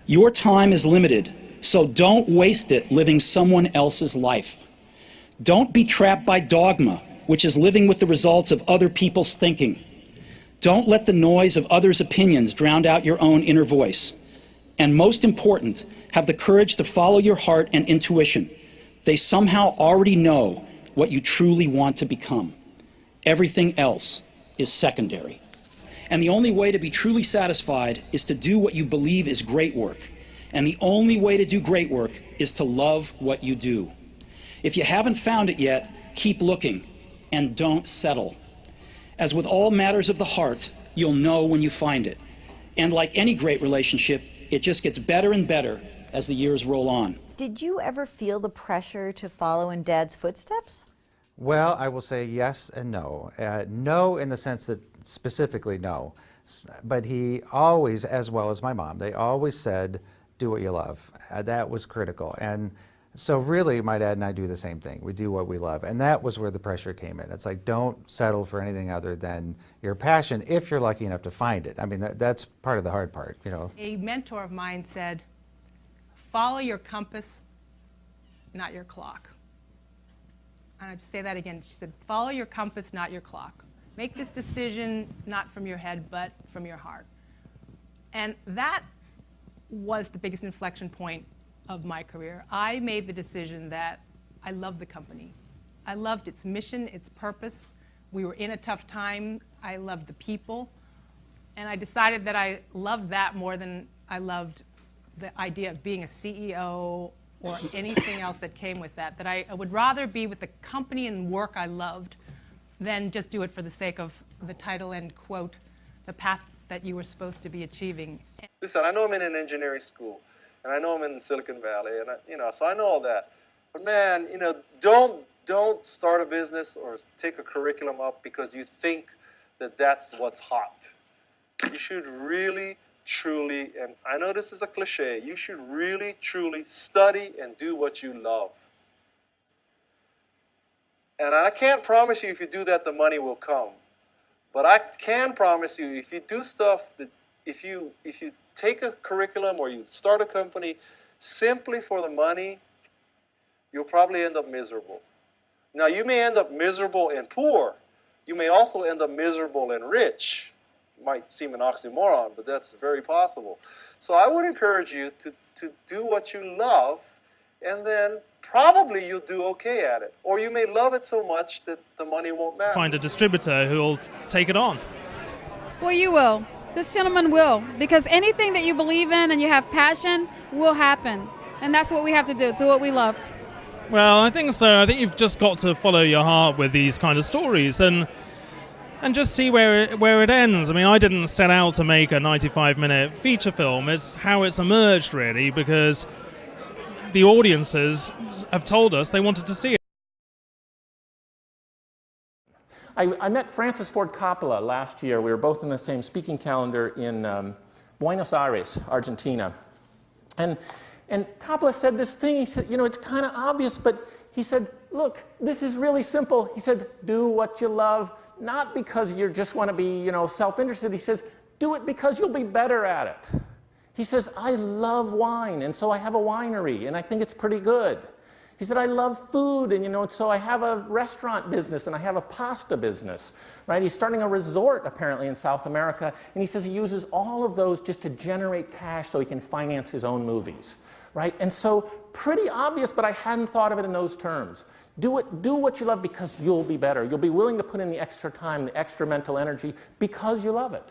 Your time is limited, so don't waste it living someone else's life. Don't be trapped by dogma, which is living with the results of other people's thinking. Don't let the noise of others' opinions drown out your own inner voice. And most important, have the courage to follow your heart and intuition. They somehow already know what you truly want to become. Everything else is secondary. And the only way to be truly satisfied is to do what you believe is great work. And the only way to do great work is to love what you do. If you haven't found it yet, keep looking and don't settle. As with all matters of the heart, you'll know when you find it. And like any great relationship, it just gets better and better as the years roll on. Did you ever feel the pressure to follow in Dad's footsteps? Well, I will say yes and no. No in the sense that specifically no. But he always, as well as my mom, they always said, do what you love. That was critical. And so really, my dad and I do the same thing. We do what we love. And that was where the pressure came in. It's like, don't settle for anything other than your passion if you're lucky enough to find it. I mean, that's part of the hard part, you know. A mentor of mine said, follow your compass, not your clock. And I'd say that again. She said, follow your compass, not your clock. Make this decision not from your head, but from your heart. And that was the biggest inflection point of my career. I made the decision that I loved the company. I loved its mission, its purpose. We were in a tough time. I loved the people. And I decided that I loved that more than I loved the idea of being a CEO or anything else that came with that. That I would rather be with the company and work I loved than just do it for the sake of the title and, quote, the path that you were supposed to be achieving. Listen, I know I'm in an engineering school, and I know I'm in Silicon Valley, and so I know all that. But man, don't start a business or take a curriculum up because you think that that's what's hot. You should really, truly, and I know this is a cliche, you should really, truly study and do what you love. And I can't promise you if you do that, the money will come. But I can promise you, if you do stuff that, if you take a curriculum or you start a company simply for the money, you'll probably end up miserable. Now, you may end up miserable and poor. You may also end up miserable and rich. Might seem an oxymoron, but that's very possible. So I would encourage you to do what you love, and then probably you'll do okay at it. Or you may love it so much that the money won't matter. Find a distributor who will take it on. Well, you will. This gentleman will. Because anything that you believe in and you have passion will happen. And that's what we have to do what we love. Well, I think so. I think you've just got to follow your heart with these kind of stories and just see where it ends. I mean, I didn't set out to make a 95-minute feature film. It's how it's emerged, really, because the audiences have told us they wanted to see it. I met Francis Ford Coppola last year. We were both in the same speaking calendar in Buenos Aires, Argentina. And Coppola said this thing. He said, it's kind of obvious, but he said, look, this is really simple. He said, do what you love, not because you just want to be, self-interested. He says, do it because you'll be better at it. He says, I love wine, and so I have a winery, and I think it's pretty good. He said, I love food, and so I have a restaurant business, and I have a pasta business, right? He's starting a resort, apparently, in South America, and he says he uses all of those just to generate cash so he can finance his own movies, right? And so, pretty obvious, but I hadn't thought of it in those terms. Do what you love because you'll be better. You'll be willing to put in the extra time, the extra mental energy, because you love it.